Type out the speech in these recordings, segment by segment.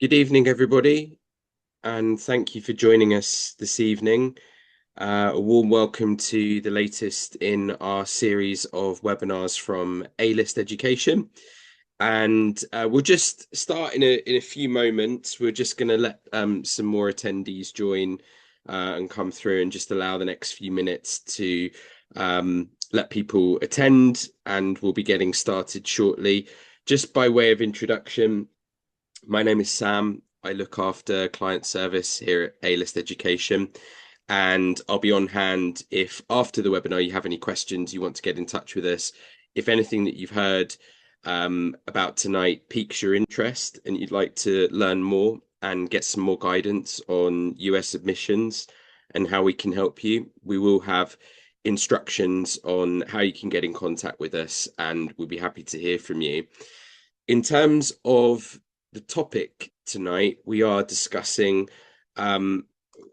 Good evening, everybody, and thank you for joining us this evening. A warm welcome to the latest in our series of webinars from A-List Education. And we'll just start in a few moments. We're just going to let some more attendees join and come through, and just allow the next few minutes to let people attend, and we'll be getting started shortly. Just by way of introduction, my name is Sam. I look after client service here at A-List Education, and I'll be on hand if after the webinar you have any questions, you want to get in touch with us. If anything that you've heard about tonight piques your interest and you'd like to learn more and get some more guidance on US admissions and how we can help you, we will have instructions on how you can get in contact with us, and we'll be happy to hear from you. In terms of the topic tonight, we are discussing um,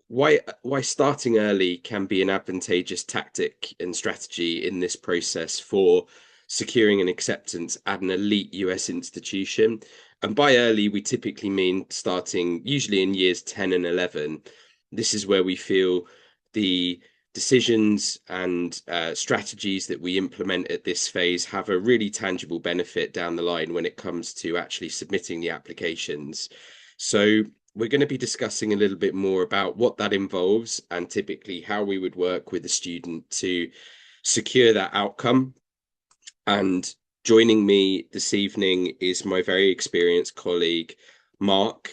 why starting early can be an advantageous tactic and strategy in this process for securing an acceptance at an elite US institution. And by early, we typically mean starting usually in years 10 and 11. This is where we feel the decisions and strategies that we implement at this phase have a really tangible benefit down the line when it comes to actually submitting the applications. So we're going to be discussing a little bit more about what that involves and typically how we would work with a student to secure that outcome. And joining me this evening is my very experienced colleague, Mark,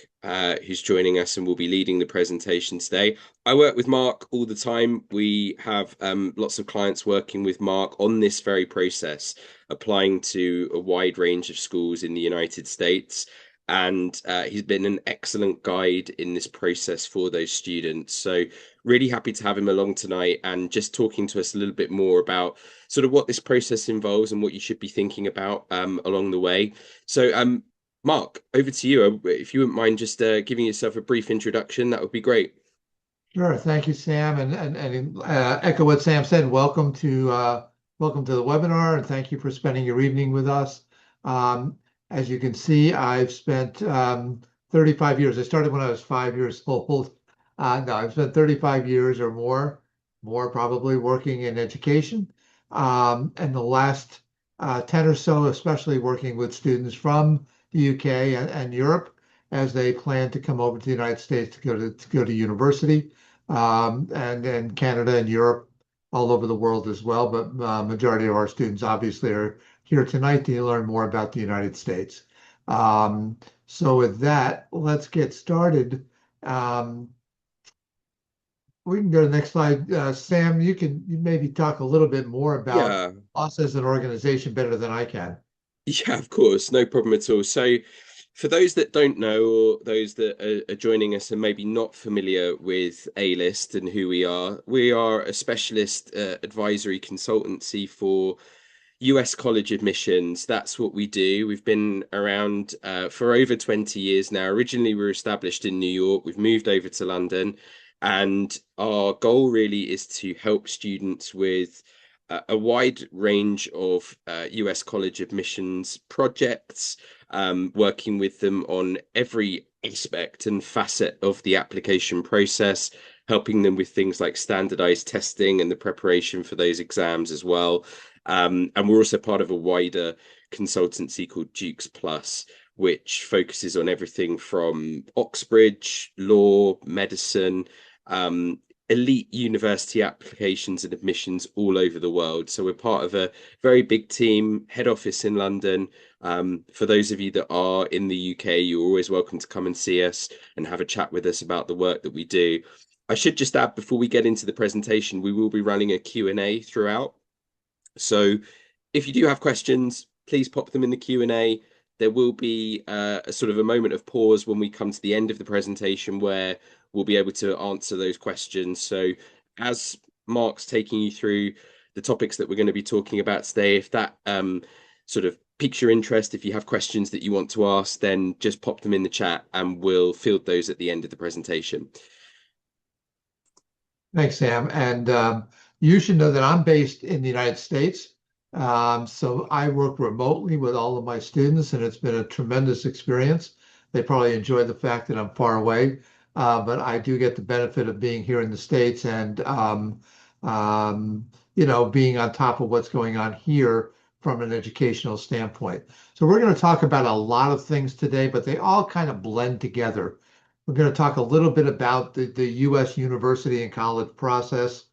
who's joining us and will be leading the presentation today. I work with Mark all the time. We have lots of clients working with Mark on this very process, applying to a wide range of schools in the United States. And he's been an excellent guide in this process for those students. So really happy to have him along tonight and just talking to us a little bit more about sort of what this process involves and what you should be thinking about along the way. So Mark, over to you. If you wouldn't mind just giving yourself a brief introduction, that would be great. Sure. Thank you, Sam, and echo what Sam said. Welcome to the webinar, and thank you for spending your evening with us. As you can see, I've spent 35 years. I started when I was 5 years old. No, I've spent 35 years or more probably working in education. And the last 10 or so, especially working with students from the UK and Europe as they plan to come over to the United States to go to university, and Canada and Europe, all over the world as well. But majority of our students obviously are here tonight to learn more about the United States. So with that, let's get started. We can go to the next slide. Sam, you maybe talk a little bit more about Yeah, us as an organization better than I can. yeah, of course, no problem at all. So, for those that don't know, or those that are joining us and maybe not familiar with A-List and who we are a specialist advisory consultancy for US college admissions. That's what we do. We've been around for over 20 years now. Originally, we were established in New York. We've moved over to London, and our goal really is to help students with a wide range of US college admissions projects, working with them on every aspect and facet of the application process, helping them with things like standardized testing and the preparation for those exams as well. And we're also part of a wider consultancy called Dukes Plus, which focuses on everything from Oxbridge, law, medicine, um, elite university applications and admissions all over the world. So we're part of a very big team, head office in London. For those of you that are in the UK, you're always welcome to come and see us and have a chat with us about the work that we do. I should just add before we get into the presentation, we will be running a Q&A throughout. So if you do have questions, please pop them in the Q&A. There will be a sort of a moment of pause when we come to the end of the presentation where we'll be able to answer those questions. So as Mark's taking you through the topics that we're going to be talking about today, if that sort of piques your interest, if you have questions that you want to ask, then just pop them in the chat and we'll field those at the end of the presentation. Thanks, Sam. And you should know that I'm based in the United States. So I work remotely with all of my students, and it's been a tremendous experience. They probably enjoy the fact that I'm far away, but I do get the benefit of being here in the States and um, being on top of what's going on here from an educational standpoint. So we're going to talk about a lot of things today, but they all kind of blend together. We're going to talk a little bit about the U.S. university and college process,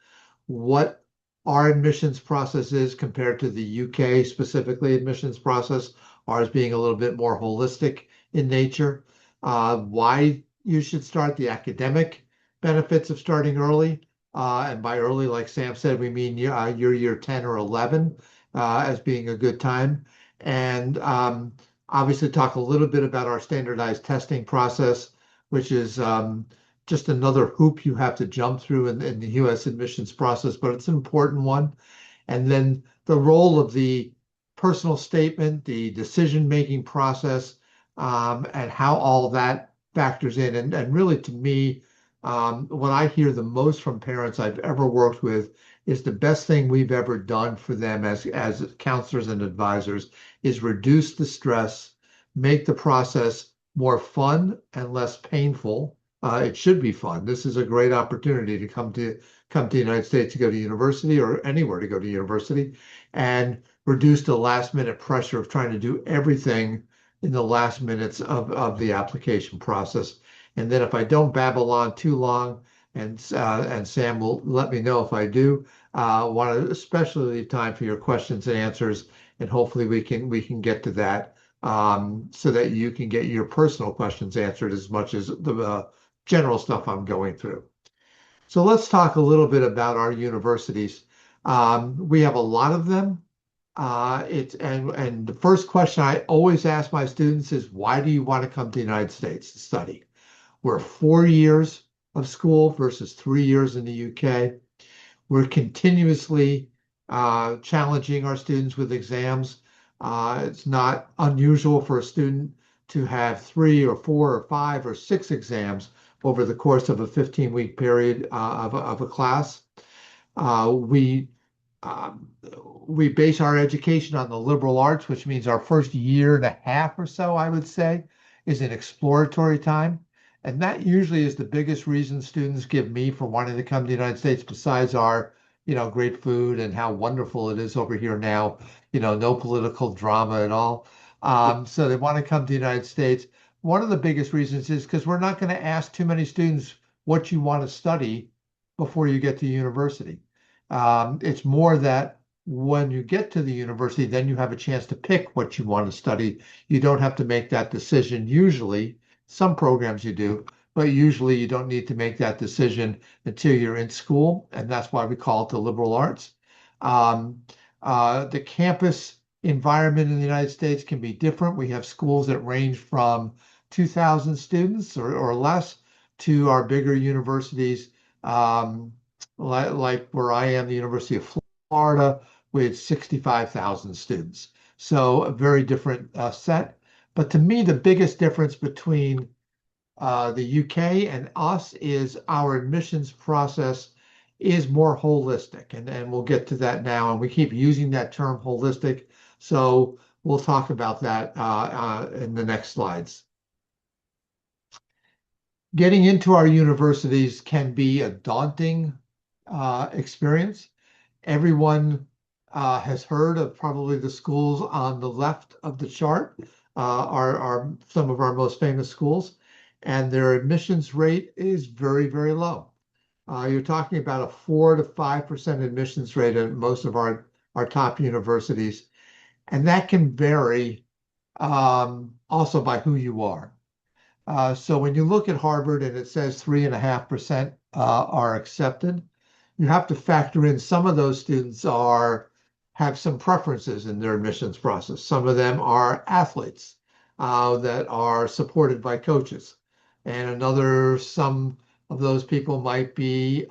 what our admissions process is compared to the UK, specifically admissions process, ours being a little bit more holistic in nature, why you should start, the academic benefits of starting early. And by early, like Sam said, we mean your year 10 or 11 as being a good time. And obviously talk a little bit about our standardized testing process, which is just another hoop you have to jump through in the U.S. admissions process, but it's an important one. And then the role of the personal statement, the decision-making process, and how all that factors in. And really, to me, what I hear the most from parents I've ever worked with is the best thing we've ever done for them as counselors and advisors is reduce the stress, make the process more fun and less painful. It should be fun. This is a great opportunity to come to the United States to go to university or anywhere to go to university and reduce the last minute pressure of trying to do everything in the last minutes of the application process. And then if I don't babble on too long, and Sam will let me know if I do, want to especially leave time for your questions and answers, and hopefully we can get to that so that you can get your personal questions answered as much as the general stuff I'm going through. So let's talk a little bit about our universities. We have a lot of them. And the first question I always ask my students is, why do you want to come to the United States to study? We're 4 years of school versus 3 years in the UK. We're continuously challenging our students with exams. It's not unusual for a student to have 3 or 4 or 5 or 6 exams over the course of a 15-week period of a class. Uh, we um, we base our education on the liberal arts, which means our first year and a half or so, I would say, is an exploratory time. And that usually is the biggest reason students give me for wanting to come to the United States, besides our, great food and how wonderful it is over here now, no political drama at all. So they want to come to the United States. One of the biggest reasons is because we're not going to ask too many students what you want to study before you get to university. It's more that when you get to the university, then you have a chance to pick what you want to study. You don't have to make that decision usually. Some programs you do, but usually you don't need to make that decision until you're in school, and that's why we call it the liberal arts. Um, the campus environment in the United States can be different. We have schools that range from 2,000 students or less to our bigger universities. Um, like where I am, the University of Florida, with 65,000 students. So a very different set. But to me, the biggest difference between the UK and us is our admissions process is more holistic. And we'll get to that now. And we keep using that term holistic. So we'll talk about that in the next slides. Getting into our universities can be a daunting experience. Everyone has heard of probably the schools on the left of the chart, are some of our most famous schools, and their admissions rate is very, very low. You're talking about a 4 to 5% admissions rate at most of our top universities, and that can vary also by who you are. So when you look at Harvard and it says 3.5% are accepted, you have to factor in some of those students have some preferences in their admissions process. Some of them are athletes that are supported by coaches, and some of those people might be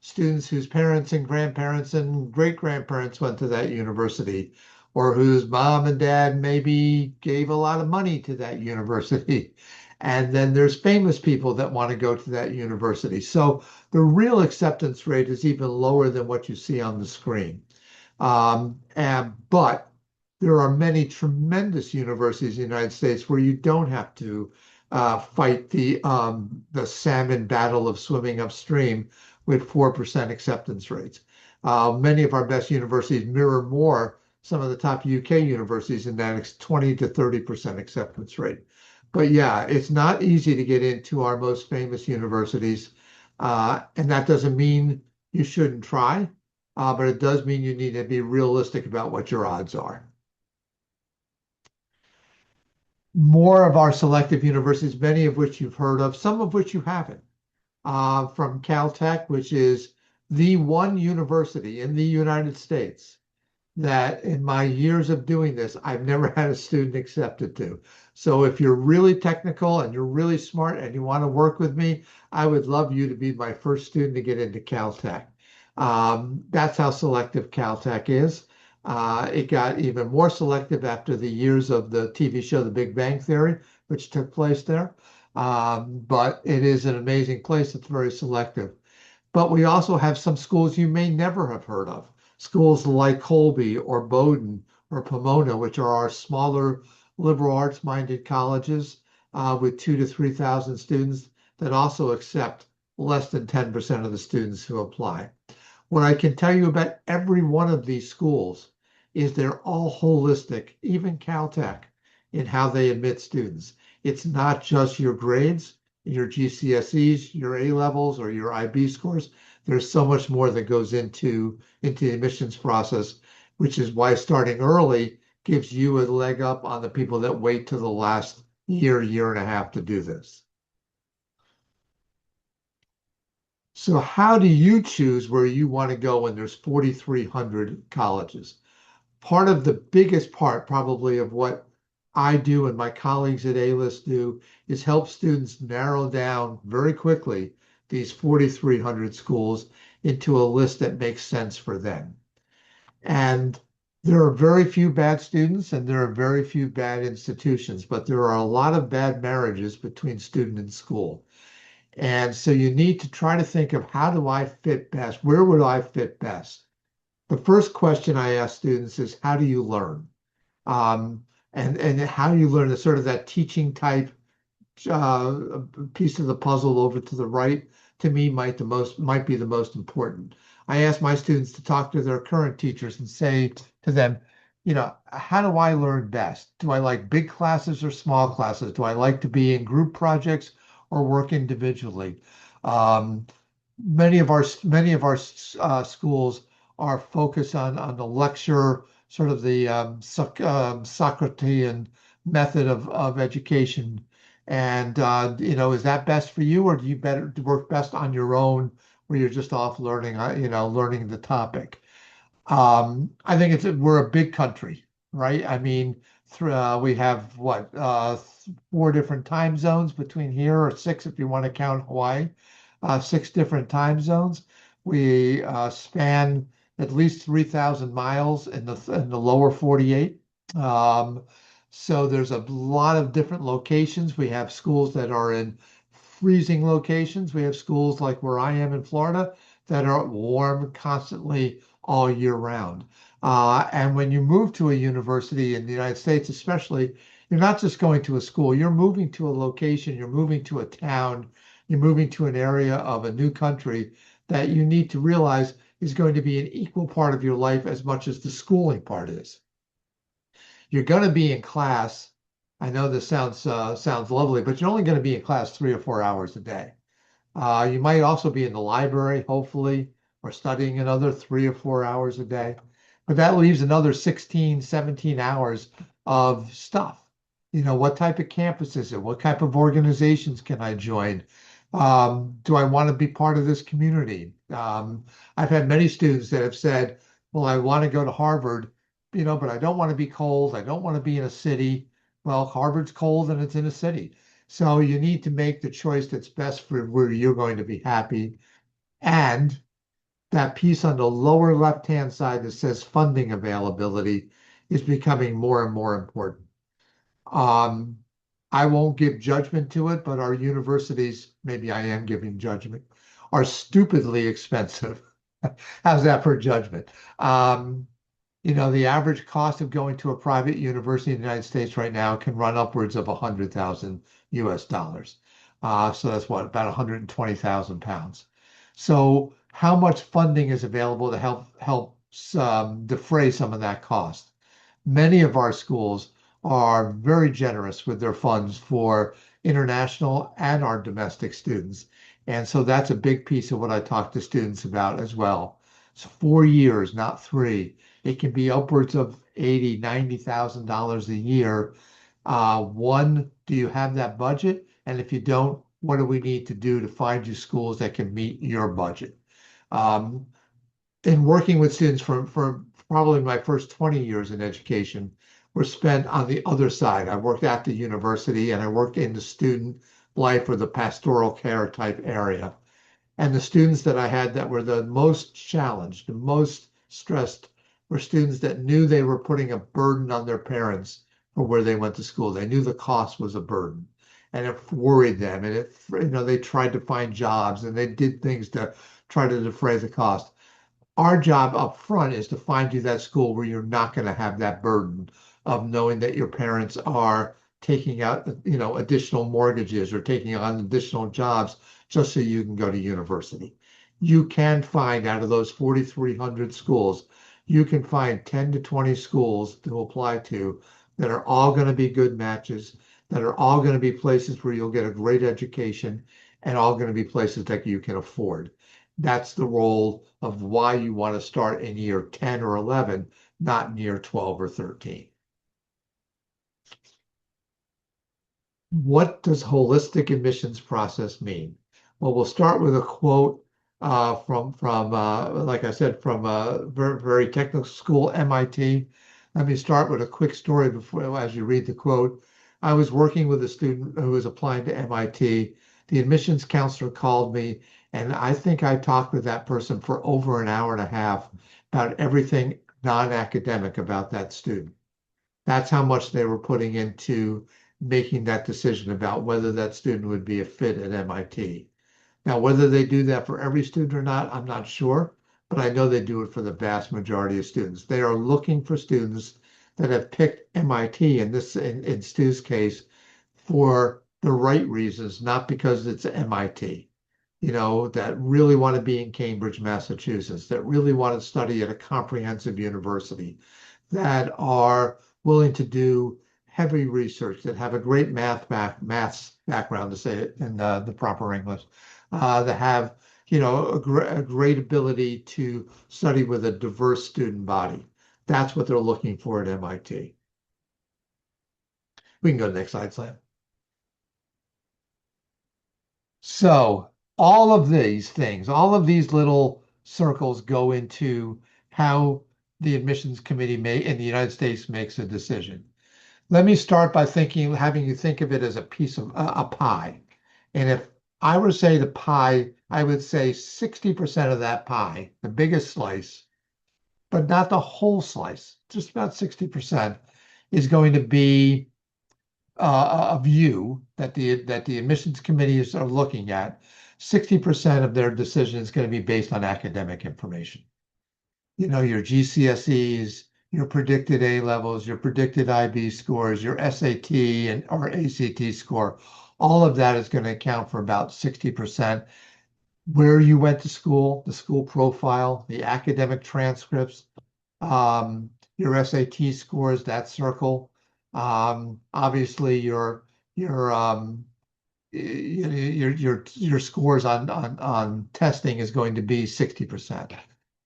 students whose parents and grandparents and great grandparents went to that university, or whose mom and dad maybe gave a lot of money to that university. And then there's famous people that want to go to that university. So the real acceptance rate is even lower than what you see on the screen. But there are many tremendous universities in the United States where you don't have to fight the salmon battle of swimming upstream with 4% acceptance rates. Many of our best universities mirror more some of the top UK universities in that 20 to 30% acceptance rate. But yeah, it's not easy to get into our most famous universities. And that doesn't mean you shouldn't try, but it does mean you need to be realistic about what your odds are. More of our selective universities, many of which you've heard of, some of which you haven't, from Caltech, which is the one university in the United States that in my years of doing this, I've never had a student accepted to. So if you're really technical and you're really smart and you want to work with me, I would love you to be my first student to get into Caltech. That's how selective Caltech is. It got even more selective after the years of the TV show The Big Bang Theory, which took place there. But it is an amazing place. It's very selective. But we also have some schools you may never have heard of. Schools like Colby or Bowdoin or Pomona, which are our smaller liberal arts minded colleges with 2 to 3,000 students that also accept less than 10% of the students who apply. What I can tell you about every one of these schools is they're all holistic, even Caltech, in how they admit students. It's not just your grades, your GCSEs, your A levels, or your IB scores. There's so much more that goes into the admissions process, which is why starting early gives you a leg up on the people that wait to the last year, year and a half to do this. So how do you choose where you want to go when there's 4,300 colleges? Part of the biggest part, probably, of what I do and my colleagues at A-List do is help students narrow down very quickly these 4,300 schools into a list that makes sense for them. And there are very few bad students and there are very few bad institutions, but there are a lot of bad marriages between student and school. And so you need to try to think of, how do I fit best? Where would I fit best? The first question I ask students is, how do you learn? Um, and how do you learn the sort of that teaching type piece of the puzzle over to the right, to me, might be the most important. I ask my students to talk to their current teachers and say to them, how do I learn best? Do I like big classes or small classes? Do I like to be in group projects or work individually? Um, many of our schools are focused on the lecture, sort of the Socratean method of education. And is that best for you, or do you better work best on your own, where you're just off learning, learning the topic? I think we're a big country, right? I mean, we have what, 4 different time zones between here, or 6 if you want to count Hawaii. 6 different time zones. We span at least 3,000 miles in the lower 48. Um, so there's a lot of different locations. We have schools that are in freezing locations. We have schools like where I am in Florida that are warm constantly all year round. And when you move to a university in the United States, especially, you're not just going to a school, you're moving to a location, you're moving to a town, you're moving to an area of a new country that you need to realize is going to be an equal part of your life as much as the schooling part is. You're going to be in class. I know this sounds lovely, but you're only going to be in class 3 or 4 hours a day. You might also be in the library, hopefully, or studying another 3 or 4 hours a day. But that leaves another 16, 17 hours of stuff. What type of campus is it? What type of organizations can I join? Do I want to be part of this community? I've had many students that have said, well, I want to go to Harvard, but I don't want to be cold. I don't want to be in a city. Well, Harvard's cold and it's in a city. So you need to make the choice that's best for where you're going to be happy. And that piece on the lower left-hand side that says funding availability is becoming more and more important. Um, I won't give judgment to it, but our universities, maybe I am giving judgment, are stupidly expensive. How's that for judgment? Um, The average cost of going to a private university in the United States right now can run upwards of 100,000 US dollars. So that's what, about 120,000 pounds. So how much funding is available to help defray some of that cost? Many of our schools are very generous with their funds for international and our domestic students. And so that's a big piece of what I talk to students about as well. It's 4 years, not three. It can be upwards of 80, $90,000 a year. One, do you have that budget? And if you don't, what do we need to do to find you schools that can meet your budget? Um, in working with students for probably my first 20 years in education were spent on the other side. I worked at the university and I worked in the student life or the pastoral care type area. And the students that I had that were the most challenged, the most stressed, were students that knew they were putting a burden on their parents for where they went to school. They knew the cost was a burden, and it worried them. And they tried to find jobs and they did things to try to defray the cost. Our job up front is to find you that school where you're not going to have that burden of knowing that your parents are taking out, additional mortgages or taking on additional jobs just so you can go to university. You can find out of those 4,300 schools, you can find 10 to 20 schools to apply to that are all going to be good matches, that are all going to be places where you'll get a great education and all going to be places that you can afford. That's the role of why you want to start in year 10 or 11, not in year 12 or 13. What does holistic admissions process mean? Well, we'll start with a quote from like I said, from a very, very technical school, MIT. Let me start with a quick story before, as you read the quote. I was working with a student who was applying to MIT. The admissions counselor called me, and I think I talked with that person for over an hour and a half about everything non-academic about that student. That's how much they were putting into making that decision about whether that student would be a fit at MIT. Now, whether they do that for every student or not, I'm not sure, but I know they do it for the vast majority of students. They are looking for students that have picked MIT in Stu's case for the right reasons, not because it's MIT. That really want to be in Cambridge, Massachusetts, that really want to study at a comprehensive university, that are willing to do heavy research, that have a great maths background, to say it in the proper English, that have a great ability to study with a diverse student body. That's what they're looking for at MIT. We can go to the next slide, Slam. So all of these things, all of these little circles go into how the admissions committee in the United States makes a decision. Let me start by having you think of it as a piece of a pie. And if I were to say the pie, I would say 60% of that pie, the biggest slice, but not the whole slice, just about 60%, is going to be a view that the admissions committees are looking at. 60% of their decision is going to be based on academic information. Your GCSEs, your predicted A levels, your predicted IB scores, your SAT and or ACT score, all of that is going to account for about 60%. Where you went to school, the school profile, the academic transcripts, your SAT scores, that circle. Obviously, your your scores on testing is going to be 60%.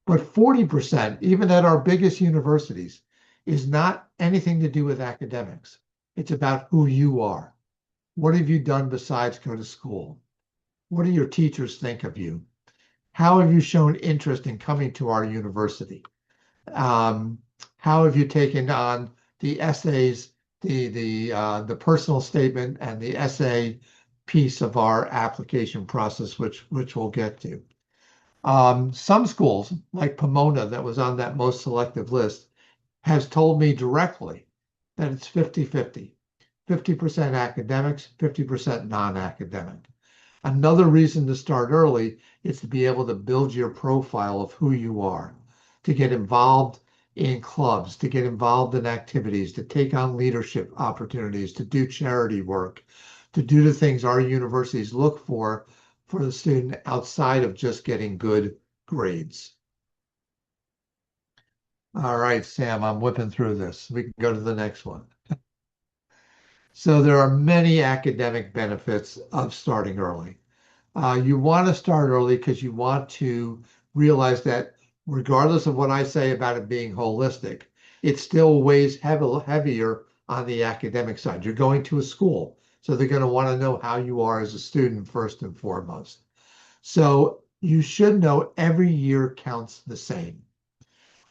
But 40%, even at our biggest universities, is not anything to do with academics. It's about who you are. What have you done besides go to school? What do your teachers think of you? How have you shown interest in coming to our university? Um, how have you taken on the essays, the personal statement, and the essay piece of our application process, which we'll get to. Some schools, like Pomona, that was on that most selective list, has told me directly that it's 50-50, 50% academics, 50% non-academic. Another reason to start early is to be able to build your profile of who you are, to get involved in clubs, to get involved in activities, to take on leadership opportunities, to do charity work, to do the things our universities look for the student outside of just getting good grades. All right, Sam, I'm whipping through this. We can go to the next one. So there are many academic benefits of starting early. You want to start early because you want to realize that regardless of what I say about it being holistic, it still weighs heavier on the academic side. You're going to a school, so they're going to want to know how you are as a student first and foremost. So you should know every year counts the same.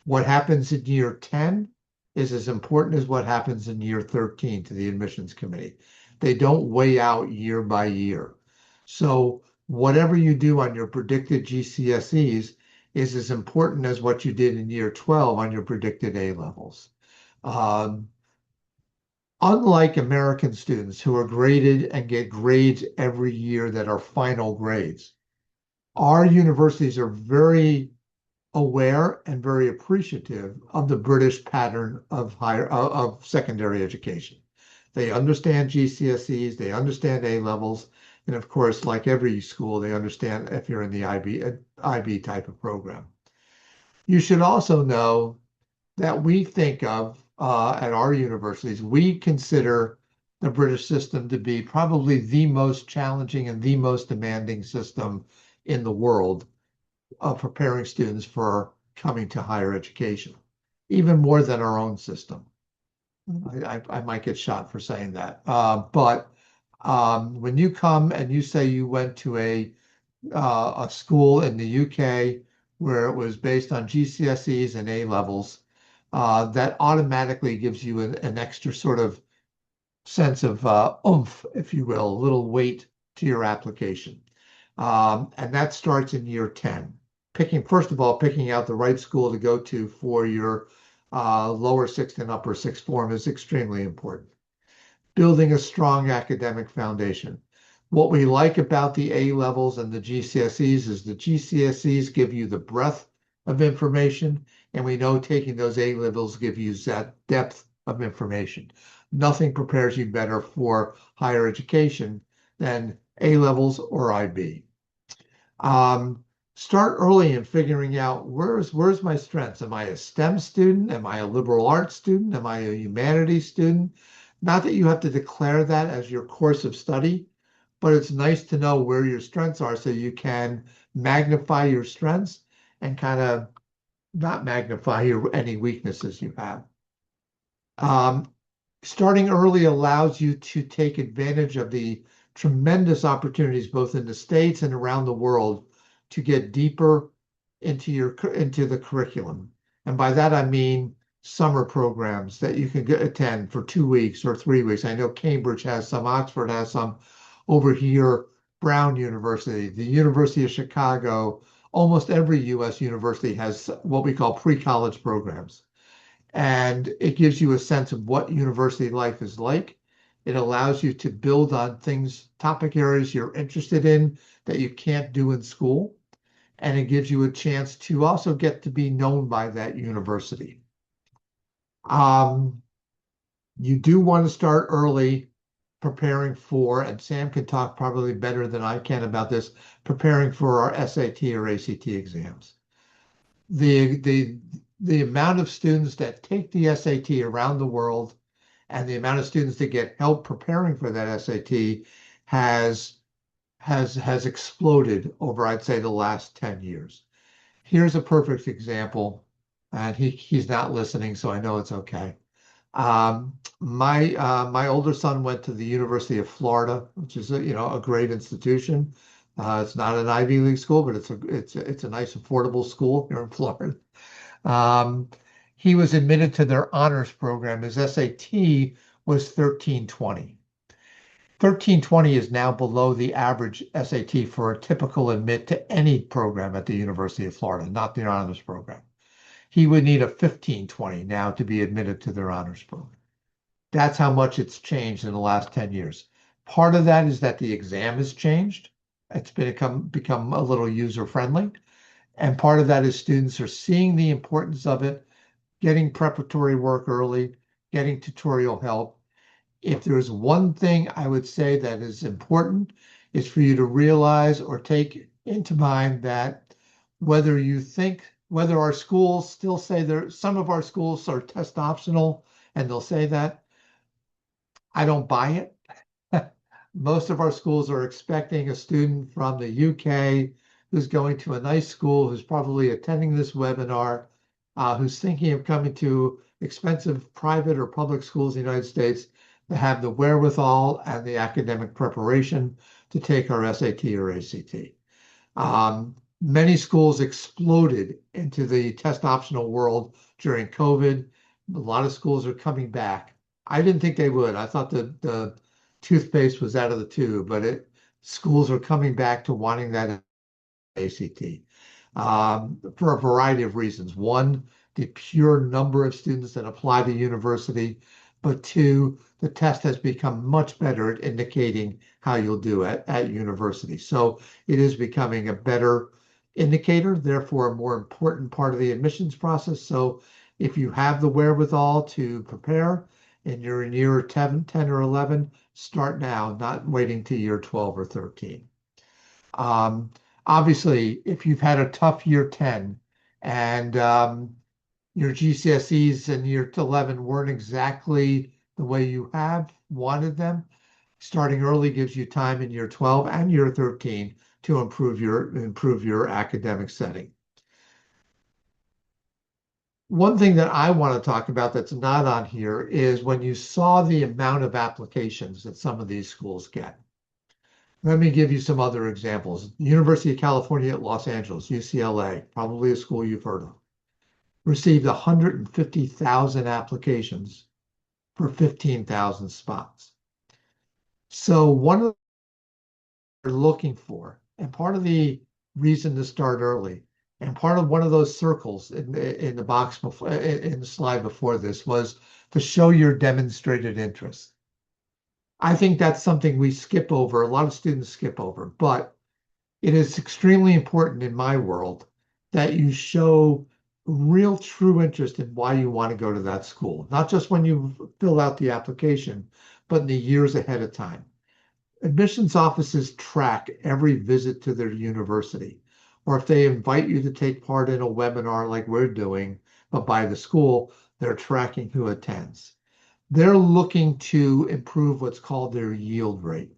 What happens in year 10 is as important as what happens in year 13 to the admissions committee. They don't weigh out year by year. So whatever you do on your predicted GCSEs is as important as what you did in year 12 on your predicted A levels. Um, Unlike American students who are graded and get grades every year that are final grades, our universities are very aware and very appreciative of the British pattern of higher of secondary education. They understand GCSEs, they understand A levels, and of course, like every school, they understand if you're in the IB type of program. You should also know that we think of at our universities, we consider the British system to be probably the most challenging and the most demanding system in the world of preparing students for coming to higher education, even more than our own system. I might get shot for saying that. But when you come and you say you went to a school in the UK where it was based on GCSEs and A levels, that automatically gives you an extra sort of sense of oomph, if you will, a little weight to your application. And that starts in year 10. First of all, picking out the right school to go to for your lower sixth and upper sixth form is extremely important. Building a strong academic foundation. What we like about the A levels and the GCSEs is the GCSEs give you the breadth of information, and we know taking those A levels give you that depth of information. Nothing prepares you better for higher education than A levels or IB. Um, Start early in figuring out where's my strengths. Am I a STEM student? Am I a liberal arts student? Am I a humanities student? Not that you have to declare that as your course of study, but it's nice to know where your strengths are so you can magnify your strengths and kind of not magnify any weaknesses you have. Um, Starting early allows you to take advantage of the tremendous opportunities both in the States and around the world to get deeper into the curriculum. And by that I mean summer programs that you can attend for 2 weeks or 3 weeks. I know Cambridge has some, Oxford has some. Over here, Brown University, the University of Chicago, almost every US university has what we call pre-college programs, and it gives you a sense of what university life is like. It allows you to build on things, topic areas you're interested in that you can't do in school. And it gives you a chance to also get to be known by that university. Um, you do want to start early preparing for, and Sam can talk probably better than I can about this, preparing for our SAT or ACT exams. The amount of students that take the SAT around the world and the amount of students that get help preparing for that SAT has has exploded over, I'd say, the last 10 years. Here's a perfect example, and he's not listening, so I know it's okay. My older son went to the University of Florida, which is a great institution. It's not an Ivy League school, but it's a nice affordable school here in Florida. Um, he was admitted to their honors program. His SAT was 1320. 1320 is now below the average SAT for a typical admit to any program at the University of Florida, not the honors program. He would need a 1520 now to be admitted to their honors program. That's how much it's changed in the last 10 years. Part of that is that the exam has changed. It's become a little user friendly. And part of that is students are seeing the importance of it, getting preparatory work early, getting tutorial help. If there's one thing I would say that is important, is for you to realize or take into mind that whether our schools still say some of our schools are test optional and they'll say that, I don't buy it. Most of our schools are expecting a student from the UK who's going to a nice school, who's probably attending this webinar, who's thinking of coming to expensive private or public schools in the United States to have the wherewithal and the academic preparation to take our SAT or ACT. Many schools exploded into the test optional world during COVID. A lot of schools are coming back. I didn't think they would. I thought the toothpaste was out of the tube, but schools are coming back to wanting that ACT for a variety of reasons. One, the pure number of students that apply to university, but two, the test has become much better at indicating how you'll do at university. So it is becoming a better indicator, therefore a more important part of the admissions process. So if you have the wherewithal to prepare and you're in year 10 or 11, start now, not waiting to year 12 or 13. Um, Obviously, if you've had a tough year 10 and your GCSEs in year 11 weren't exactly the way you have wanted them, starting early gives you time in year 12 and year 13 to improve your academic setting. One thing that I want to talk about that's not on here is when you saw the amount of applications that some of these schools get. Let me give you some other examples. University of California at Los Angeles, UCLA, probably a school you've heard of, received 150,000 applications for 15,000 spots. So one of they're looking for, and part of the reason to start early, and part of one of those circles in the box before in the slide before this was to show your demonstrated interest. I think that's something we skip over. A lot of students skip over, but it is extremely important in my world that you show real true interest in why you want to go to that school, not just when you fill out the application, but in the years ahead of time. Admissions offices track every visit to their university, or if they invite you to take part in a webinar like we're doing, but by the school, they're tracking who attends. They're looking to improve what's called their yield rate.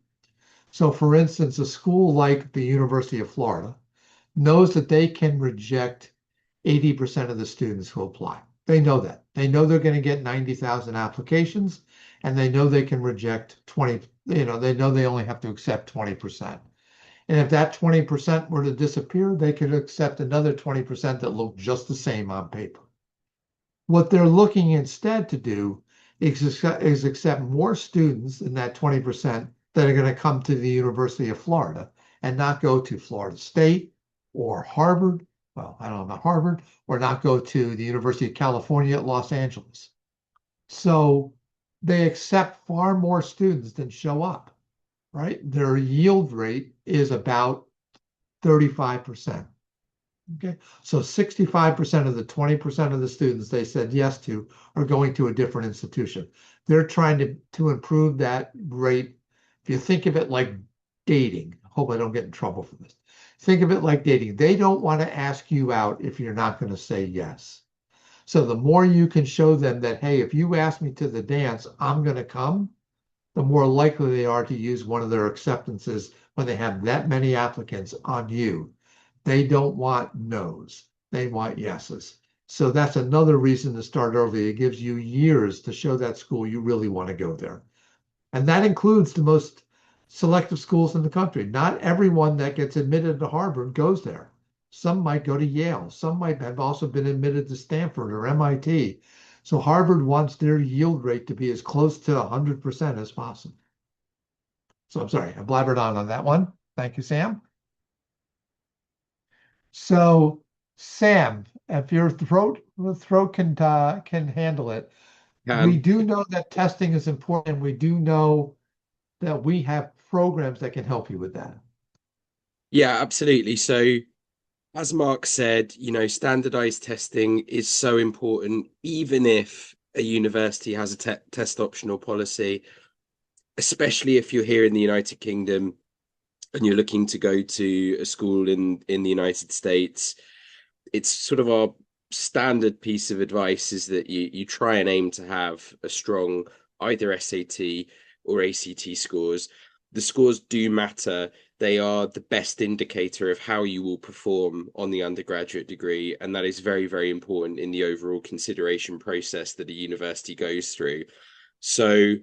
So, for instance, a school like the University of Florida knows that they can reject 80% of the students who apply. They know that. They know they're going to get 90,000 applications, and they know they can reject 20, they know they only have to accept 20%. And if that 20% were to disappear, they could accept another 20% that look just the same on paper. What they're looking instead to do is accept more students in that 20% that are going to come to the University of Florida and not go to Florida State or Harvard. Well, I don't know about Harvard, or not go to the University of California at Los Angeles. So they accept far more students than show up, right? Their yield rate is about 35%. Okay, so 65% of the 20% of the students they said yes to are going to a different institution. They're trying to improve that rate. If you think of it like dating, I hope I don't get in trouble for this. Think of it like dating. They don't want to ask you out if you're not going to say yes. So the more you can show them that, hey, if you ask me to the dance, I'm going to come, the more likely they are to use one of their acceptances when they have that many applicants on you. They don't want no's. They want yeses. So that's another reason to start early. It gives you years to show that school you really want to go there. And that includes the most selective schools in the country. Not everyone that gets admitted to Harvard goes there. Some might go to Yale. Some might have also been admitted to Stanford or MIT. So Harvard wants their yield rate to be as close to 100% as possible. So I'm sorry, I blabbered on that one. Thank you, Sam. So, Sam, if your throat can handle it, we Can. do know that testing is important. We do know that we have programs that can help you with that. Yeah, absolutely. So as Mark said, standardized testing is so important, even if a university has a test optional policy, especially if you're here in the United Kingdom and you're looking to go to a school in the United States. It's sort of our standard piece of advice is that you try and aim to have a strong either SAT or ACT scores. The scores do matter. They are the best indicator of how you will perform on the undergraduate degree, and that is very, very important in the overall consideration process that a university goes through. So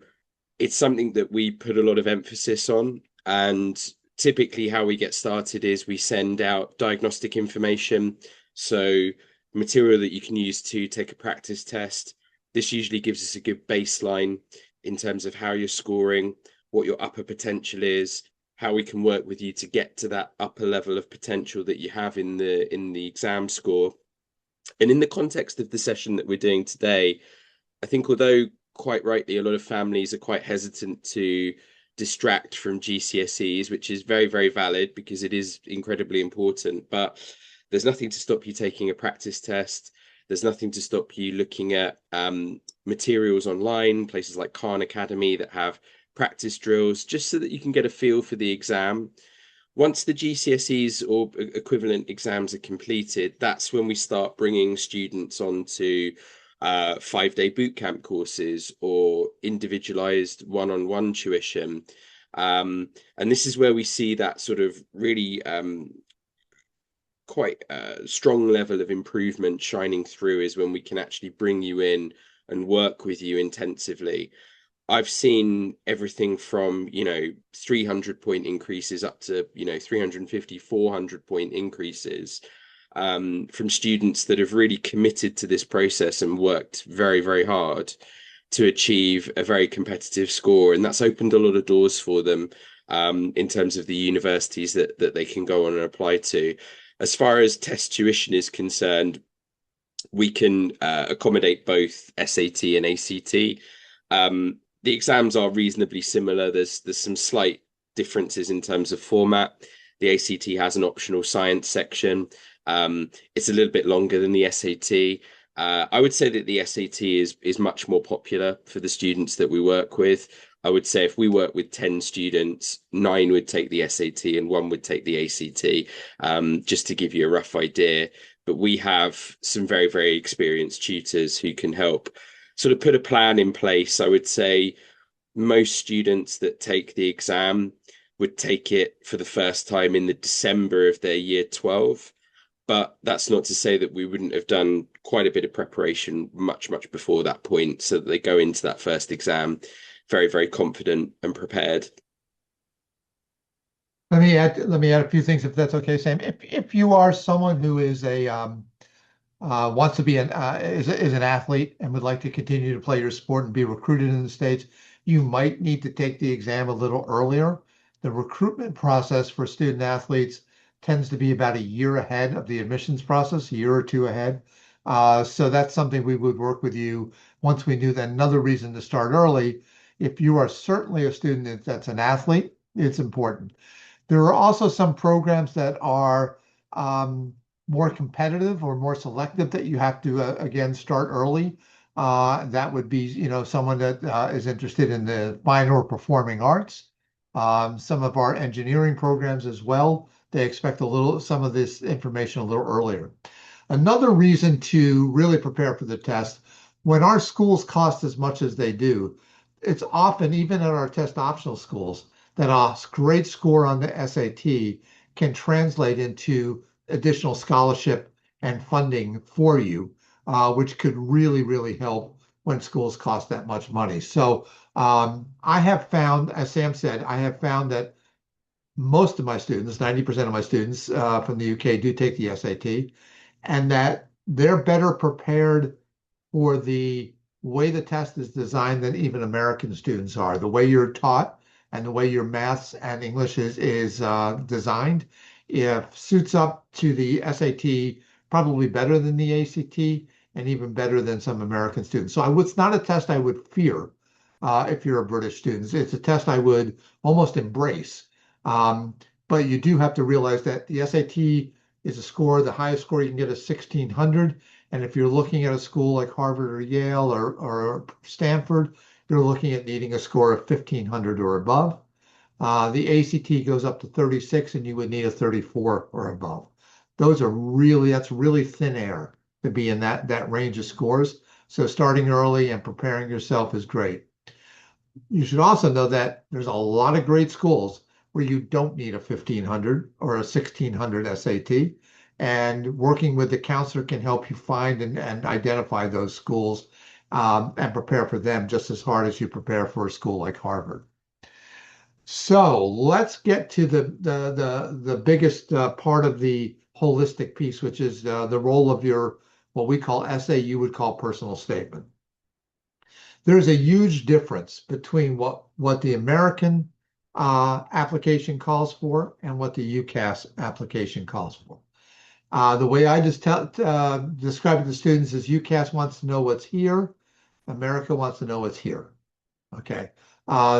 it's something that we put a lot of emphasis on. And typically, how we get started is we send out diagnostic information. So, material that you can use to take a practice test. This usually gives us a good baseline in terms of how you're scoring, what your upper potential is, how we can work with you to get to that upper level of potential that you have in the exam score. And in the context of the session that we're doing today, I think although quite rightly a lot of families are quite hesitant to distract from GCSEs, which is very, very valid because it is incredibly important, but there's nothing to stop you taking a practice test. There's nothing to stop you looking at materials online, places like Khan Academy that have practice drills, just so that you can get a feel for the exam. Once the GCSEs or equivalent exams are completed, that's when we start bringing students onto 5-day bootcamp courses or individualized one-on-one tuition. And this is where we see that sort of really quite strong level of improvement shining through is when we can actually bring you in and work with you intensively. I've seen everything from, 300-point increases up to, 350, 400-point increases from students that have really committed to this process and worked very, very hard to achieve a very competitive score. And that's opened a lot of doors for them in terms of the universities that they can go on and apply to. As far as test tuition is concerned, we can accommodate both SAT and ACT. The exams are reasonably similar. There's some slight differences in terms of format. The ACT has an optional science section. It's a little bit longer than the SAT. I would say that the SAT is much more popular for the students that we work with. I would say if we work with 10 students, 9 would take the SAT and 1 would take the ACT, just to give you a rough idea. But we have some very, very experienced tutors who can help sort of put a plan in place. I would say most students that take the exam would take it for the first time in the December of their year 12. But that's not to say that we wouldn't have done quite a bit of preparation much, much before that point so that they go into that first exam very, very confident and prepared. Let me add a few things if that's okay, Sam. If you are someone who is a wants to be is an athlete and would like to continue to play your sport and be recruited in the States, you might need to take the exam a little earlier. The recruitment process for student athletes tends to be about a year ahead of the admissions process, a year or two ahead. So that's something we would work with you once we knew that. Another reason to start early, if you are certainly a student that's an athlete, it's important. There are also some programs that are more competitive or more selective that you have to again start early. That would be, someone that is interested in the fine or performing arts. Some of our engineering programs as well, they expect some of this information a little earlier. Another reason to really prepare for the test, when our schools cost as much as they do, it's often, even at our test optional schools, that a great score on the SAT can translate into additional scholarship and funding for you, which could really, really help when schools cost that much money. So I have found, as Sam said, I have found that most of my students, 90% of my students from the UK do take the SAT, and that they're better prepared for the way the test is designed than even American students are. The way you're taught and the way your maths and English is designed, if suits up to the SAT probably better than the ACT and even better than some American students. So it's not a test I would fear if you're a British student. It's a test I would almost embrace. But you do have to realize that the SAT is a score. The highest score you can get is 1600. And if you're looking at a school like Harvard or Yale or Stanford, you're looking at needing a score of 1500 or above. The ACT goes up to 36, and you would need a 34 or above. That's really thin air to be in that range of scores. So starting early and preparing yourself is great. You should also know that there's a lot of great schools where you don't need a 1500 or a 1600 SAT. And working with the counselor can help you find and identify those schools and prepare for them just as hard as you prepare for a school like Harvard. So let's get to the biggest part of the holistic piece, which is the role of your what we call essay, you would call personal statement. There's a huge difference between what the American application calls for and what the UCAS application calls for. The way I just describe it to students is UCAS wants to know what's here, America wants to know what's here. Okay.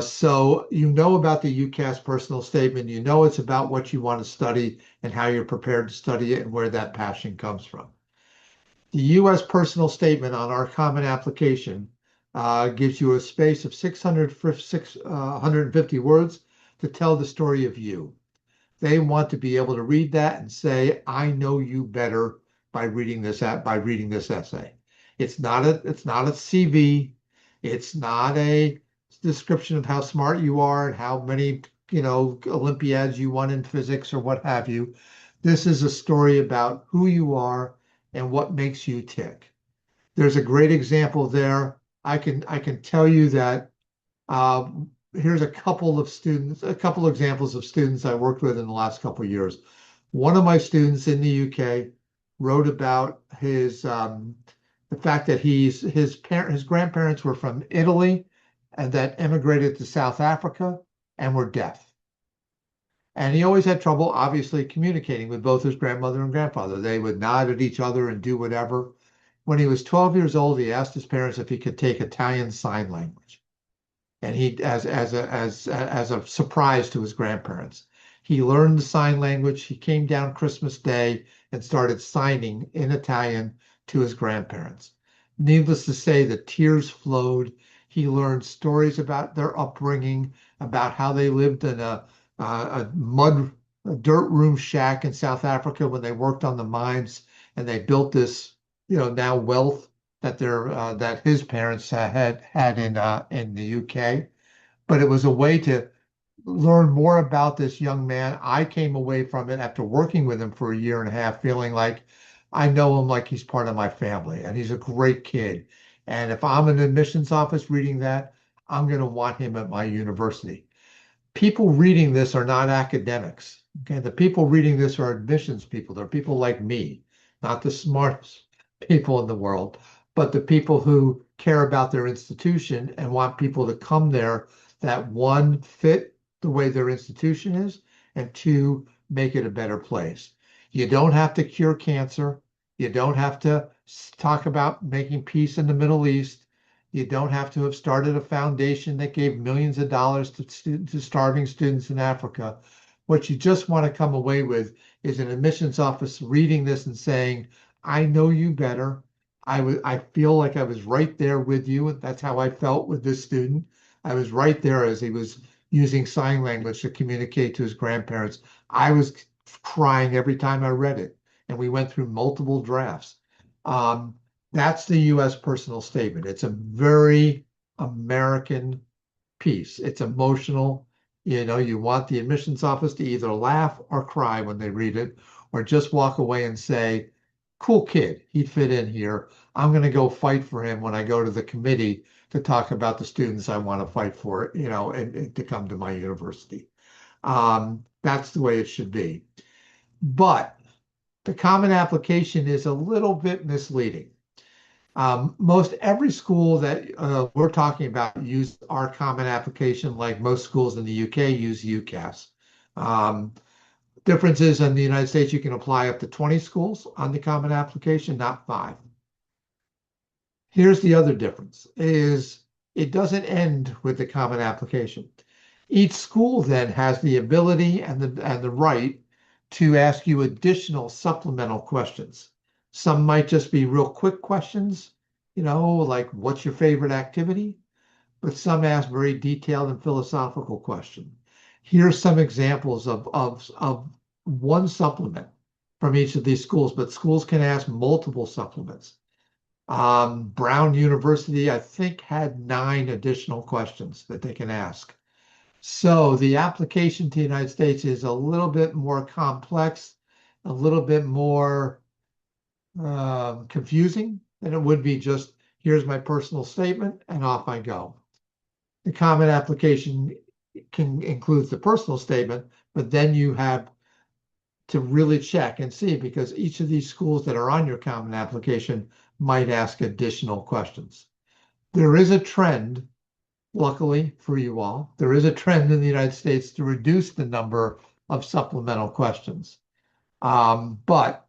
So you know about the UCAS personal statement. You know it's about what you want to study and how you're prepared to study it and where that passion comes from. The U.S. personal statement on our common application gives you a space of 650 words to tell the story of you. They want to be able to read that and say, "I know you better by reading this essay." It's not a CV. It's not a description of how smart you are and how many Olympiads you won in physics or what have you. This is a story about who you are and what makes you tick. There's a great example there. I can tell you that uh, here's a couple examples of students I worked with in the last couple of years. One of my students in the UK wrote about the fact that his grandparents were from Italy and that emigrated to South Africa and were deaf. And he always had trouble, obviously, communicating with both his grandmother and grandfather. They would nod at each other and do whatever. When he was 12 years old, he asked his parents if he could take Italian Sign Language. And he, as a surprise to his grandparents, he learned the sign language. He came down Christmas Day and started signing in Italian to his grandparents. Needless to say, the tears flowed. He learned stories about their upbringing, about how they lived in a dirt room shack in South Africa when they worked on the mines, and they built this, now wealth that his parents had in the UK. But it was a way to learn more about this young man. I came away from it after working with him for a year and a half, feeling like I know him like he's part of my family, and he's a great kid. And if I'm in an admissions office reading that, I'm going to want him at my university. People reading this are not academics. Okay, the people reading this are admissions people. They're people like me, not the smartest people in the world, but the people who care about their institution and want people to come there that one, fit the way their institution is, and two, make it a better place. You don't have to cure cancer. You don't have to talk about making peace in the Middle East. You don't have to have started a foundation that gave millions of dollars to starving students in Africa. What you just want to come away with is an admissions office reading this and saying, "I know you better. I feel like I was right there with you." That's how I felt with this student. I was right there as he was using sign language to communicate to his grandparents. I was crying every time I read it, and we went through multiple drafts. Um, that's the U.S. personal statement. It's a very American piece. It's emotional. You want the admissions office to either laugh or cry when they read it, or just walk away and say, "Cool kid, he'd fit in here. I'm going to go fight for him when I go to the committee to talk about the students I want to fight for, and to come to my university." That's the way it should be. But the common application is a little bit misleading. Most every school that we're talking about use our common application, like most schools in the UK use UCAS. Um, Differences in the United States, you can apply up to 20 schools on the common application, not 5. Here's the other difference is it doesn't end with the common application. Each school then has the ability and the right to ask you additional supplemental questions. Some might just be real quick questions, like what's your favorite activity? But some ask very detailed and philosophical questions. Here's some examples of one supplement from each of these schools, but schools can ask multiple supplements. Brown University, I think, had 9 additional questions that they can ask. So the application to the United States is a little bit more complex, a little bit more confusing than it would be just here's my personal statement and off I go. The common application can include the personal statement, but then you have to really check and see because each of these schools that are on your common application might ask additional questions. There is a trend, luckily for you all, there is a trend in the United States to reduce the number of supplemental questions. But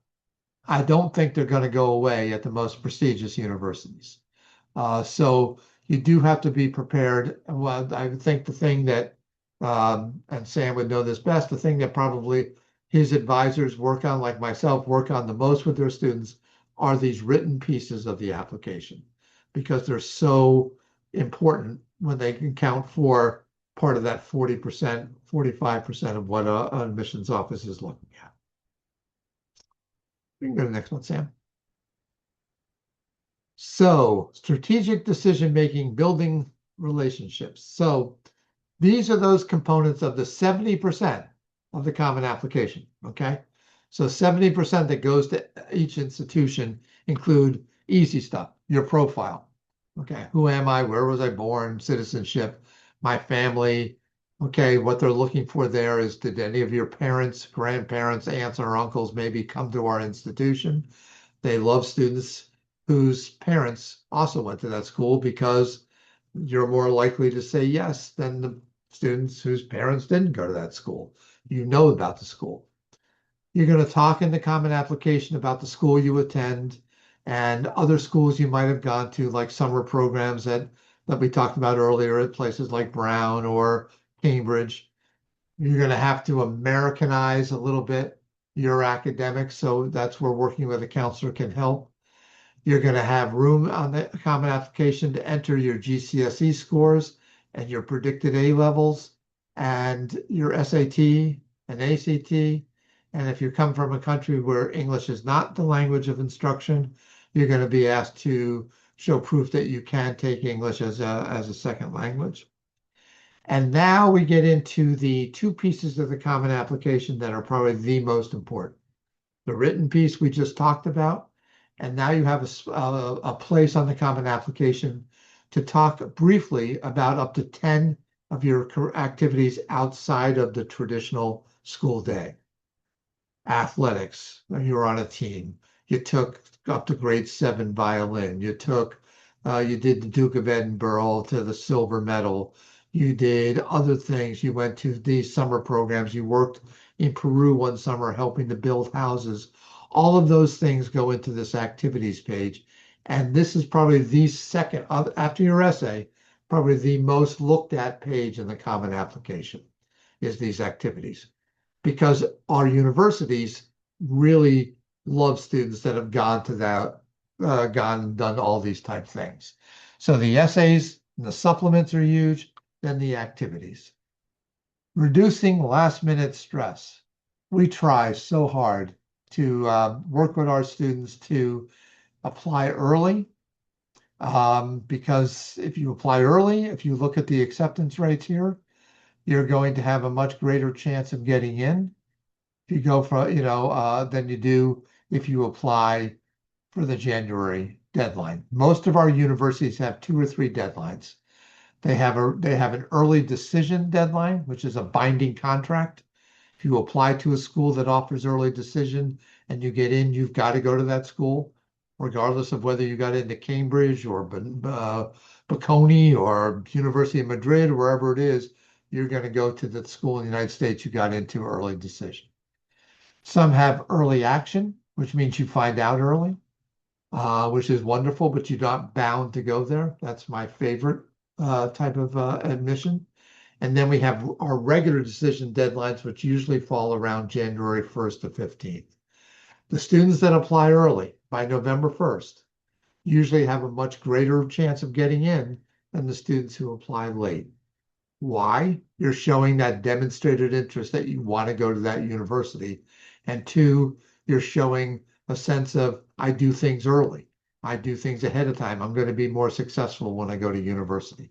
I don't think they're going to go away at the most prestigious universities. So you do have to be prepared. Well, I think the thing that, and Sam would know this best, the thing that probably his advisors work on, like myself, work on the most with their students are these written pieces of the application because they're so important when they can count for part of that 40%, 45% of what an admissions office is looking at. We can go to the next one, Sam. So, strategic decision making, building relationships. So, these are those components of the 70% of the common application. Okay. So, 70% that goes to each institution include easy stuff, your profile. Okay. Who am I? Where was I born? Citizenship, my family. Okay. What they're looking for there is did any of your parents, grandparents, aunts, or uncles maybe come to our institution? They love students whose parents also went to that school because you're more likely to say yes than the students whose parents didn't go to that school. You know about the school. You're going to talk in the common application about the school you attend and other schools you might have gone to, like summer programs that we talked about earlier at places like Brown or Cambridge. You're going to have to Americanize a little bit your academics. So that's where working with a counselor can help. You're going to have room on the common application to enter your GCSE scores and your predicted A levels and your SAT and ACT. And if you come from a country where English is not the language of instruction, you're going to be asked to show proof that you can take English as a second language. And now we get into the 2 pieces of the common application that are probably the most important. The written piece we just talked about, and now you have a place on the common application to talk briefly about up to 10 of your activities outside of the traditional school day. Athletics, you were on a team. You took up to grade 7 violin. You did the Duke of Edinburgh to the silver medal. You did other things. You went to these summer programs. You worked in Peru one summer helping to build houses. All of those things go into this activities page. And this is probably the second, after your essay, probably the most looked at page in the common application is these activities. Because our universities really love students that have gone to that, gone and done all these type things. So the essays and the supplements are huge, then the activities. Reducing last minute stress. We try so hard to work with our students to apply early because if you apply early, if you look at the acceptance rates here, you're going to have a much greater chance of getting in if you go for, than you do if you apply for the January deadline. Most of our universities have 2 or 3 deadlines. They have an early decision deadline, which is a binding contract. If you apply to a school that offers early decision and you get in, you've got to go to that school, regardless of whether you got into Cambridge or Bocconi or University of Madrid, or wherever it is, you're going to go to the school in the United States you got into early decision. Some have early action, which means you find out early, which is wonderful, but you're not bound to go there. That's my favorite type of admission. And then we have our regular decision deadlines, which usually fall around January 1st to 15th. The students that apply early by November 1st usually have a much greater chance of getting in than the students who apply late. Why? You're showing that demonstrated interest that you want to go to that university. And two, you're showing a sense of, I do things early. I do things ahead of time. I'm going to be more successful when I go to university.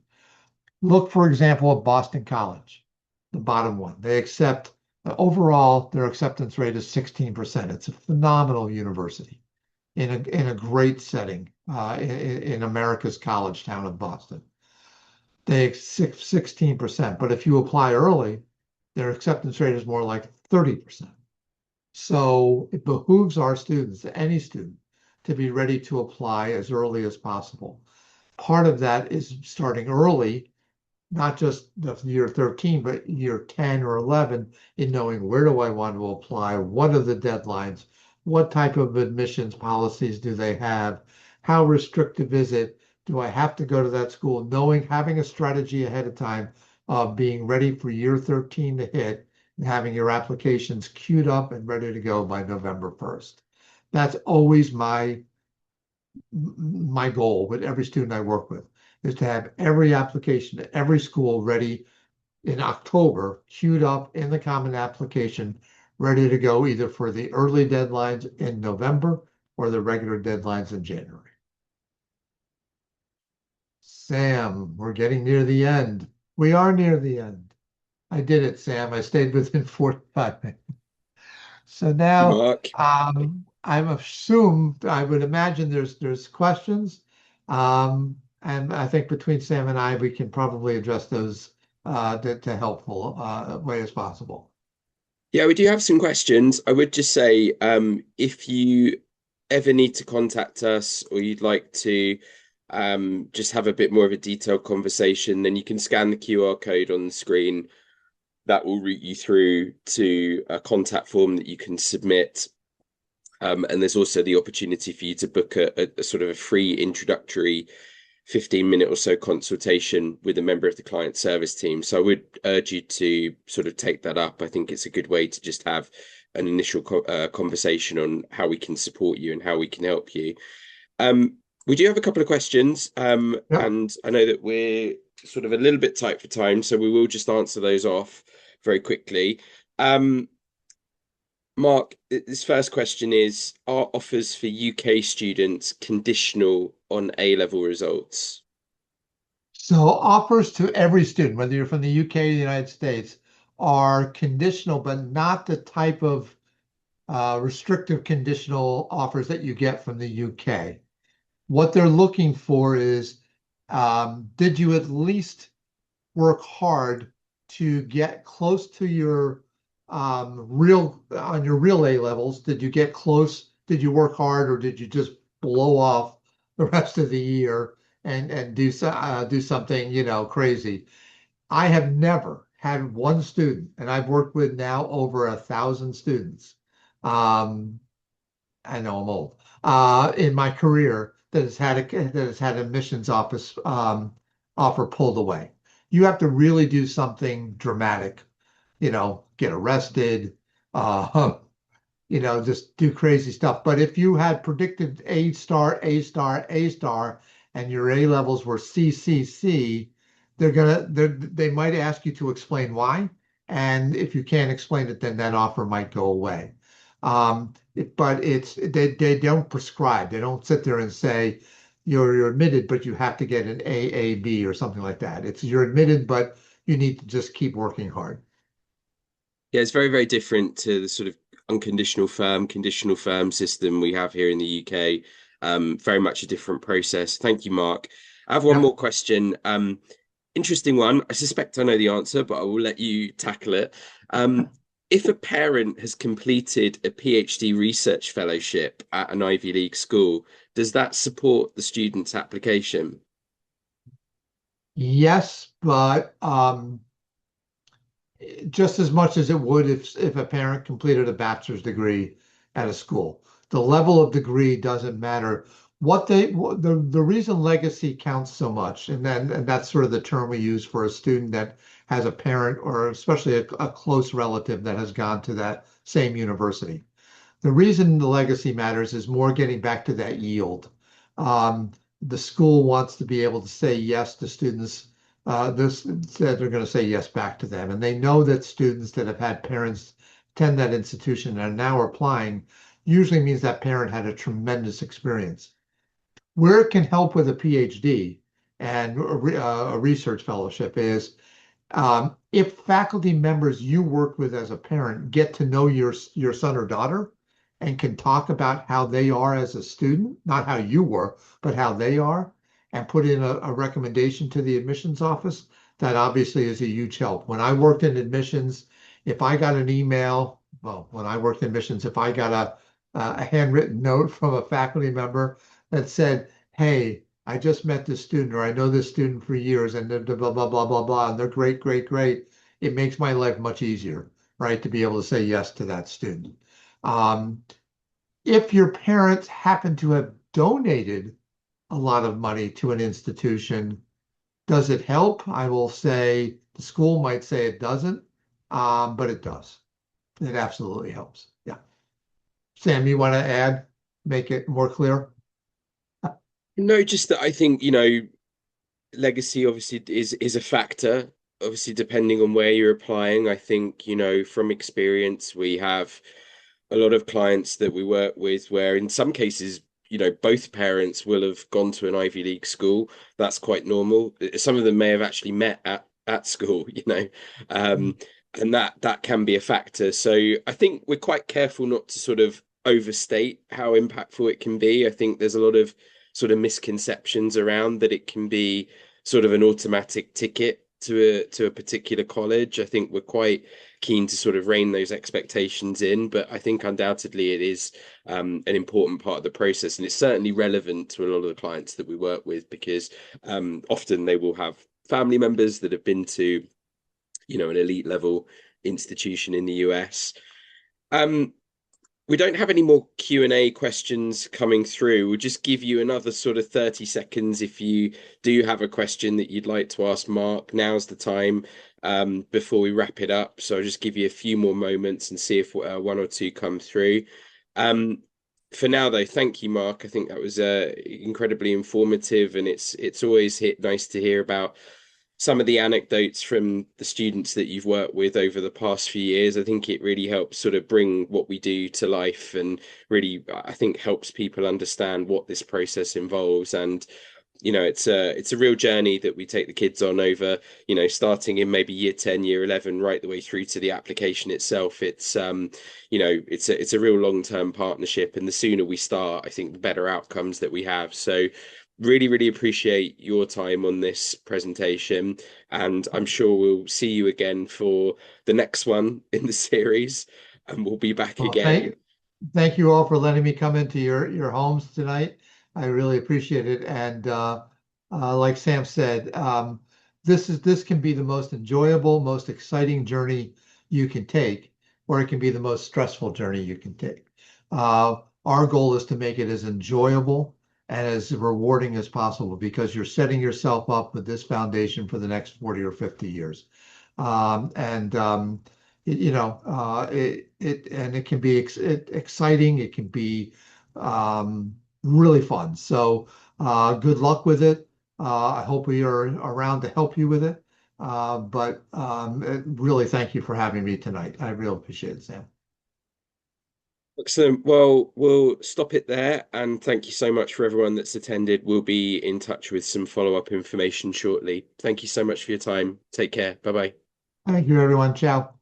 Look, for example, at Boston College, the bottom one. They accept, overall, their acceptance rate is 16%. It's a phenomenal university in a great setting in America's college town of Boston. They accept 16%, but if you apply early, their acceptance rate is more like 30%. So it behooves our students, any student, to be ready to apply as early as possible. Part of that is starting early, not just the year 13, but year 10 or 11 in knowing where do I want to apply? What are the deadlines? What type of admissions policies do they have? How restrictive is it? Do I have to go to that school? Knowing, having a strategy ahead of time of being ready for year 13 to hit and having your applications queued up and ready to go by November 1st. That's always my goal with every student I work with is to have every application at every school ready in October, queued up in the common application, ready to go either for the early deadlines in November or the regular deadlines in January. Sam, we're getting near the end. We are near the end. I did it, Sam. I stayed within 45 minutes. So now Mark. I'm assumed I would imagine there's questions. And I think between Sam and I, we can probably address those to helpful way as possible. Yeah, we do have some questions. I would just say, if you ever need to contact us or you'd like to just have a bit more of a detailed conversation, then you can scan the QR code on the screen. That will route you through to a contact form that you can submit. And there's also the opportunity for you to book a sort of a free introductory 15-minute or so consultation with a member of the client service team. So I would urge you to sort of take that up. I think it's a good way to just have an initial conversation on how we can support you and how we can help you. We do have a couple of questions, Yep. and I know that we're sort of a little bit tight for time, so we will just answer those off very quickly. Mark, this first question is, are offers for UK students conditional on A-level results? So offers to every student, whether you're from the UK or the United States, are conditional, but not the type of restrictive conditional offers that you get from the UK. What they're looking for is, did you at least work hard to get close to your real on your real A levels? Did you get close? Did you work hard, or did you just blow off the rest of the year and do something crazy? I have never had one student, and I've worked with now over 1,000 students. Um, I know I'm old. In my career, that has had admissions office offer pulled away. You have to really do something dramatic, get arrested, uh, just do crazy stuff. But if you had predicted A star, A star, A star, and your A levels were C, C, C, they might ask you to explain why. And if you can't explain it, then that offer might go away. But they don't prescribe. They don't sit there and say you're admitted, but you have to get an AAB or something like that. It's you're admitted, but you need to just keep working hard. Yeah, it's very, very different to the sort of unconditional firm, conditional firm system we have here in the UK. Very much a different process. Thank you, Mark. I have one Yep. more question. Interesting one. I suspect I know the answer, but I will let you tackle it. If a parent has completed a PhD research fellowship at an Ivy League school, does that support the student's application? Yes, but just as much as it would if a parent completed a bachelor's degree at a school. The level of degree doesn't matter. The reason legacy counts so much, and that's sort of the term we use for a student that has a parent or especially a close relative that has gone to that same university. The reason the legacy matters is more getting back to that yield. Um, the school wants to be able to say yes to students. This said they're going to say yes back to them, and they know that students that have had parents attend that institution and are now applying usually means that parent had a tremendous experience. Where it can help with a PhD and a research fellowship is if faculty members you work with as a parent get to know your son or daughter and can talk about how they are as a student, not how you were, but how they are, and put in a recommendation to the admissions office, that obviously is a huge help. When I worked in admissions, if I got an email, well, when I worked in admissions, if I got a handwritten note from a faculty member that said, "Hey, I just met this student, or I know this student for years, and blah, blah, blah, blah, blah, blah, and they're great, great, great." It makes my life much easier, right, to be able to say yes to that student. Um, if your parents happen to have donated a lot of money to an institution, does it help? I will say the school might say it doesn't, but it does. It absolutely helps. Yeah. Sam, you want to add, make it more clear? No, just that I think, legacy obviously is a factor. Obviously, depending on where you're applying, I think, from experience, we have a lot of clients that we work with where in some cases, both parents will have gone to an Ivy League school. That's quite normal. Some of them may have actually met at school, Mm. and that can be a factor. So I think we're quite careful not to sort of overstate how impactful it can be. I think there's a lot of sort of misconceptions around that it can be sort of an automatic ticket to a particular college. I think we're quite keen to sort of rein those expectations in, but I think undoubtedly it is an important part of the process, and it's certainly relevant to a lot of the clients that we work with because often they will have family members that have been to, an elite level institution in the US. Um, we don't have any more Q&A questions coming through. We'll just give you another sort of 30 seconds if you do have a question that you'd like to ask Mark. Now's the time before we wrap it up. So I'll just give you a few more moments and see if one or two come through. Um, for now, though, thank you, Mark. I think that was incredibly informative, and it's always nice to hear about some of the anecdotes from the students that you've worked with over the past few years. I think it really helps sort of bring what we do to life and really, I think, helps people understand what this process involves. And, it's a real journey that we take the kids on over, starting in maybe year 10, year 11, right the way through to the application itself. It's a real long-term partnership. And the sooner we start, I think the better outcomes that we have. So really, really appreciate your time on this presentation, and I'm sure we'll see you again for the next one in the series, and we'll be back Well, again. thank you all for letting me come into your homes tonight. I really appreciate it. And like Sam said, this can be the most enjoyable, most exciting journey you can take, or it can be the most stressful journey you can take. Our goal is to make it as enjoyable and as rewarding as possible because you're setting yourself up with this foundation for the next 40 or 50 years. And it, you know, it can be exciting. It can be really fun. So good luck with it. I hope we are around to help you with it. But really, thank you for having me tonight. I really appreciate it, Sam. Excellent. Well, we'll stop it there, and thank you so much for everyone that's attended. We'll be in touch with some follow-up information shortly. Thank you so much for your time. Take care. Bye bye. Thank you, everyone. Ciao.